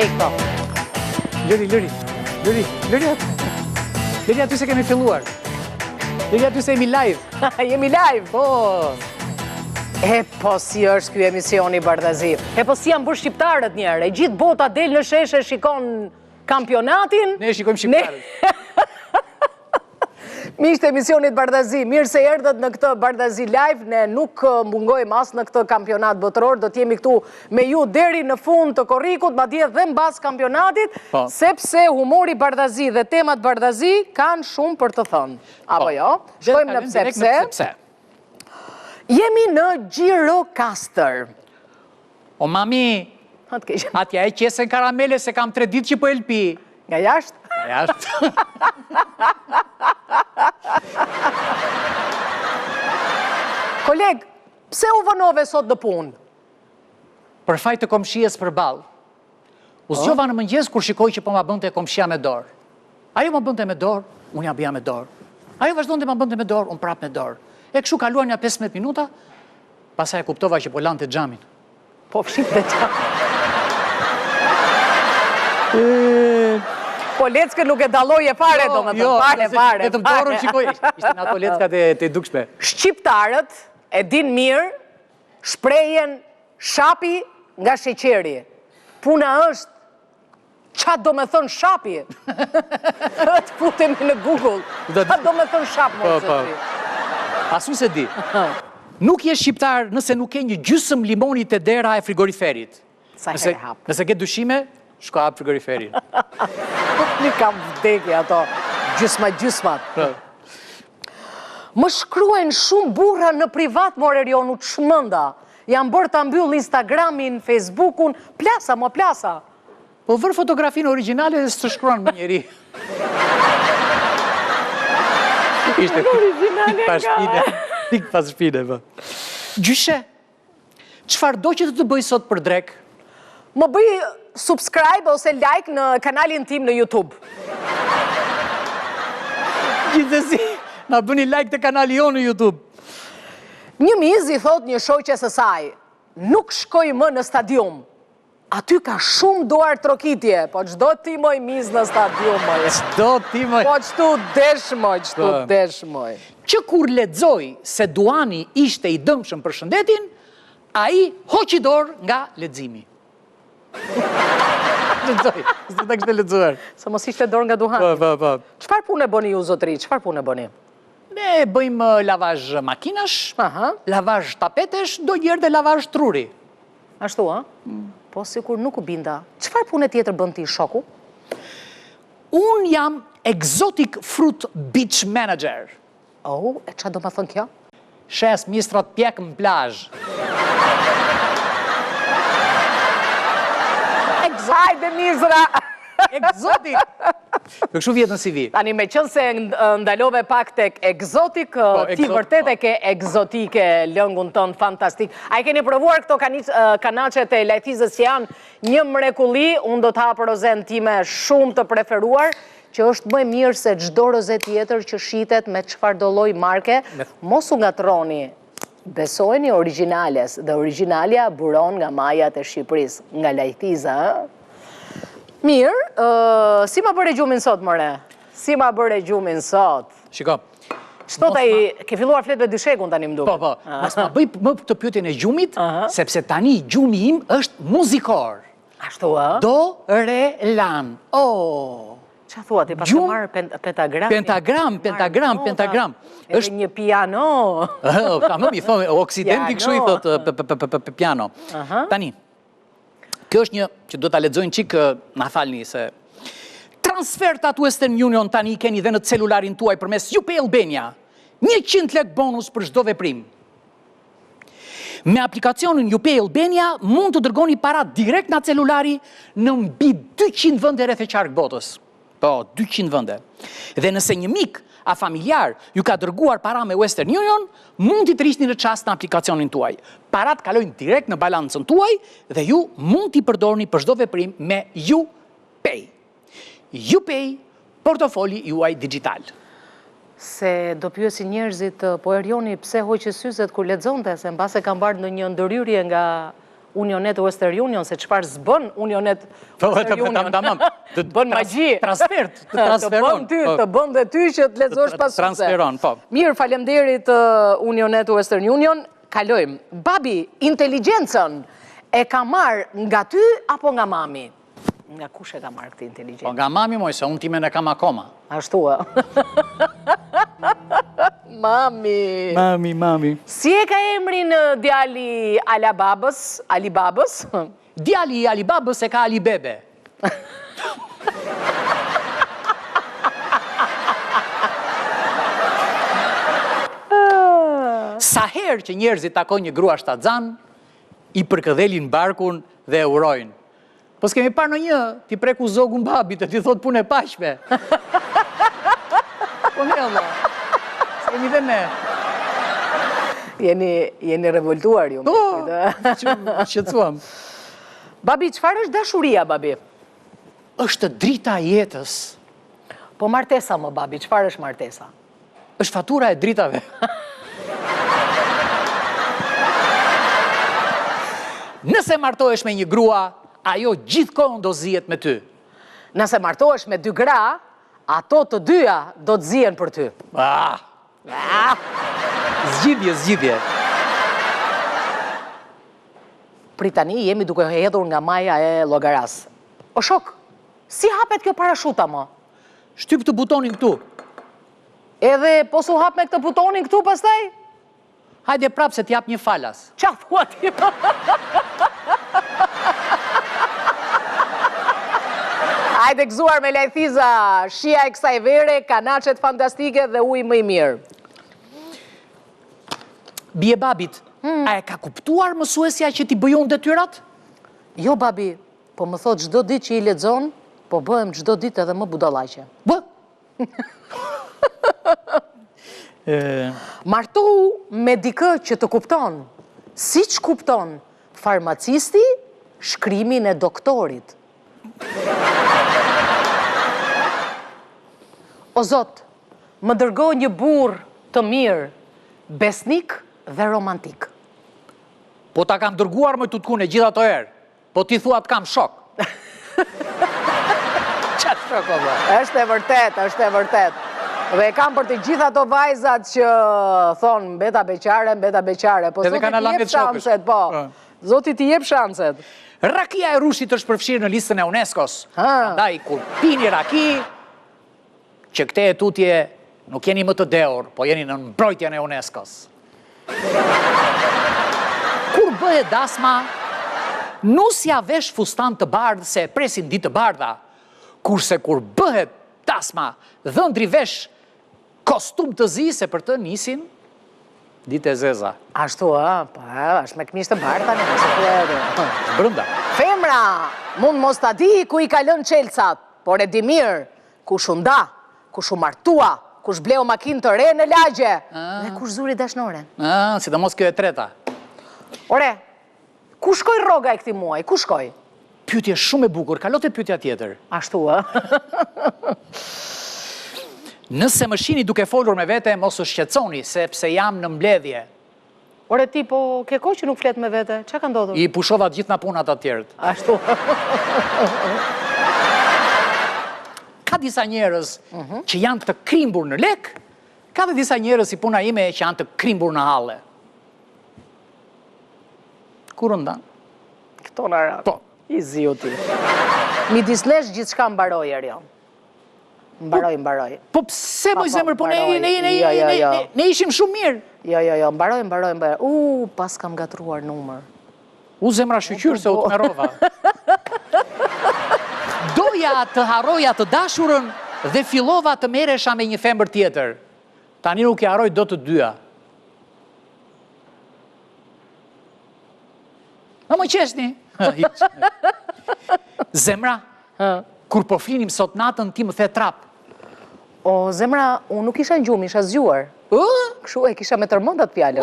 këto. Lëri aty se kemi filluar. Lëri aty se jemi live. Jemi live. Po. E po si është ky emisioni Bardazi. E po si janë bërë shqiptarët njerë. E gjithë bota del në sheshe shikon kampionatin. Ne shikojmë shqiptarët. Miqtë emisionit Bardazi, mirë se erdhët në këtë Bardazi Live, ne nuk mungojmë as në këtë kampionat botëror, do t'jemi këtu me ju deri në fund të korrikut, madje dhe mbas kampionatit, sepse humori Bardazi dhe temat Bardazi kanë shumë për të thënë. Apo jo? Shkojmë në pse. Jemi në Gjirokastër. O mami, atja e qesen karamele se kam 3 ditë që po elpi. Nga jashtë? Jashtë. Koleg, pse u vënove sot në punë? Për fajt të komshies për balë. U zgjova në mëngjes kur shikoj që po ma bënte komshia me dorë. Ajo ma bënte me dorë, unë ja bëja me dorë. Ajo vazhdonte ma bënte me dorë, unë prap me dorë. E kështu kaluar një 15 minuta, pasaj e kuptova që po lante xhamin. Po fship dhe xhamin. Po leckën nuk e dalloj e fare, do me të fare. Vetëm dorën shikoj, ishte në ato leckat e dukshme. Shqiptarët e din mirë shprejen shapi nga sheqeri. Puna është, qa do me thënë shapi? Të futemi në Google. Qa do me thënë shap, më zëti? Asu se di. Nuk je shqiptar nëse nuk ke një gjysmë limoni të dera e frigoriferit. Sa herë hap. Nëse ke dyshime, shko hap frigoriferin. Një kam vdekje ato, gjysmat. Më shkruajnë shumë burra në privat, more Rionu, të shmënda. Jam bërë të mbyll Instagramin, Facebookun, plasa. Po vërë fotografinë originale dhe së të shkruan më njeri. Ishte pik pas shpine. Gjyshe, qëfar do që të bëj sot për drek? Më bëj subscribe ose like në kanalin tim në YouTube. Gjithësi, na bëni like të kanali jo në YouTube. Një miz i thot një shoqes së saj, nuk shkoj më në stadium. Aty ka shumë duar trokitje, po çdo ti moj miz në stadium, moj. Çdo ti moj. Po çtu desh moj. Që kur lexoj se Duani ishte i dëmshëm për shëndetin, ai hoqi dorë nga leximi. Lexoj, s'do ta kishte lexuar. Se mos ishte dorë nga Duhani. Po. Çfarë punë bëni ju zotëri? Çfarë punë bëni? Ne bëjmë lavazh makinash, lavazh tapetesh, ndonjëherë dhe lavazh truri. Ashtu, a? Po, sikur nuk u binda. Çfarë punë tjetër bën ti, shoku? Unë jam exotic fruit beach manager. Oh, e çfarë do të thënë kjo? Shes mistrat pjek në plazh. Hajde mizra! Exotic! Për kështu vjetë në CV. Tani me qënë se ndalove pak tek exotik, ti vërtet e ke exotike lëngun tënë fantastik. A i keni provuar këto kanacet e lajthizës që janë një mrekulli, unë do të hapë rozen time shumë të preferuar, që është më mirë se çdo rozet tjetër që shitet me çfarë do lloj marke, mos u ngatroni. Besojni originales, dhe originalia buron nga majat e Shqipërisë, nga lajthiza, Mirë, si ma bërë gjumin sot, mëre? Si ma bërë gjumin sot? Shiko. Shtot ai, ke filluar flet me dyshekun tani më duket. Po. Mos ma bëj më të pyetjen e gjumit, sepse tani gjumi im është muzikor. Ashtu, a? Do, re, lan. Oh. Qa thua, ti pas të marrë pentagram? Pentagram. Edhe një piano. Ka më mi thonë, Oksidenti kështu i thotë piano. Tani, kjo është një që do të lexojnë qikë, na falni se... Transfertat Western Union tani keni dhe në celularin tuaj përmes UPay Albania. 100 lek bonus për çdo veprim. Me aplikacionin UPay Albania mund të dërgoni para direkt nga celulari në mbi 200 vende rreth e qark botës. Po, 200 vende. Dhe nëse një mik a familjar ju ka dërguar para me Western Union, mund t'i rishni në çast në aplikacionin tuaj. Parat kalojnë direkt në balancën tuaj dhe ju mund t'i përdorni për çdo veprim me UPay. UPay, portofoli juaj digital. Se do pyesi njerëzit, po Erioni, pse hoqë syzet kur lexonte, se mbase ka mbarë në një ndërhyrje nga Unionet Western Union, se çfarë s'bën Unionet Western Union. Bën magji. Transfert, të transferon. Të bën dhe ty që të lexosh pas. Transferon, po. Mirë, faleminderit Unionet Western Union. Kalojmë. Babi, inteligjencën e ka marrë nga ty apo nga mami? Nga kush e ka marrë këtë inteligjencë? Po nga mami moj, se unë timen e kam akoma. Ashtu e. Mami. Mami. Si e ka emrin djali Alibabës? Djali i Alibabës e ka Alibebe. Sa herë që njerëzit takojnë një grua shtatzan, i përkëdhelin barkun dhe e urojnë. Po s'kemi parë në një, ti preku zogun babit e ti thot punë e pashme. Po ne, Allah. S'kemi dhe ne. Jeni revoltuar ju. Shqetësuam. Babi, çfarë është dashuria, babi? Është drita e jetës. Po martesa, më babi, çfarë është martesa? Është fatura e dritave. Nëse martohesh me një grua, ajo gjithkohën do zihet me ty. Nëse martohesh me dy gra, ato të dyja do të zihen për ty. Zgjidhje. Pritani, jemi duke hedhur nga maja e llogaras. O shok, si hapet kjo parashuta, mo? Shtyp të butonin këtu. Edhe po su hap me këtë butonin këtu pastaj? Hajde prapë se t'jap një falas. Qa thua ti? Hajde gëzuar me lajthiza, shia e kësaj vere, kanaqet fantastike dhe ujë më i mirë. Bie babit, a e ka kuptuar mësuesja që ti bëjon detyrat? Jo, babi, po më thot çdo ditë që i lexon, po bëhem çdo ditë edhe më budallaqe. Bë? Martu me dikë që të kupton, si që kupton farmacisti shkrimin e doktorit. O Zot, më dërgoj një burr të mirë, besnik dhe romantik. Po ta kam dërguar më tutkun e gjitha të herë, po ti thua të kam shok. Qatë shok, o bë? Është e vërtet. Dhe e kam për të gjitha të vajzat që thonë mbeta beqare, po Zoti t'i jep shanset, po. Zoti t'i jep shanset. Rakia e rushit është përfshirë në listën e UNESCO-s. Andaj, kur pini raki, që këte e tutje nuk jeni më të deur, po jeni në mbrojtjen e UNESCO-s. Kur bëhet dasma, nusja vesh fustan të bardhë se presin ditë të bardha, kurse kur bëhet dasma, dhëndri vesh kostum të zi se për të nisin ditë e zeza. Ashtu, është me këmish të bardha në nëse të edhe. Brënda. Femra, mund mos të di ku i kalën qelcat, por e di mirë, ku shunda, ku shumartua, ku shbleu makin të re në lagje, dhe ku shzuri dashnore. Si të mos kjo e treta. Ore, ku shkoj rroga e këti muaj, ku shkoj? Pyetje shumë e bukur, kalote pyetja tjetër. Ashtu, Nëse më shini duke folur me vete, mos u shqetësoni, sepse jam në mbledhje. Ore ti, po ke kohë që nuk flet me vete, qa ka ndodhur? I pushova gjithë na punat atjerët. Ashtu. Ka disa njerëz që janë të krimbur në lek, ka dhe disa njerëz si puna ime që janë të krimbur në halle. Kur ndan? Këto në ratë. Po. I ziu ti. Midis nesh gjithë shka mbaroj, Erion. Mbaroj. Po pse moj zemër, po ne ishim shumë mirë. Jo, mbaroj. Pas kam gatruar numër. Zemra shqyqyrë se u të merova. Doja të harroja të dashurën dhe fillova të merresha me një femër tjetër. Tani nuk e harroj do të dyja. Në më qeshni. Zemra, kur po flinim sot natën, ti më the trap. O, zemra, unë nuk isha në gjumë, isha zgjuar. Kështu e kisha me tërmendat fjalët.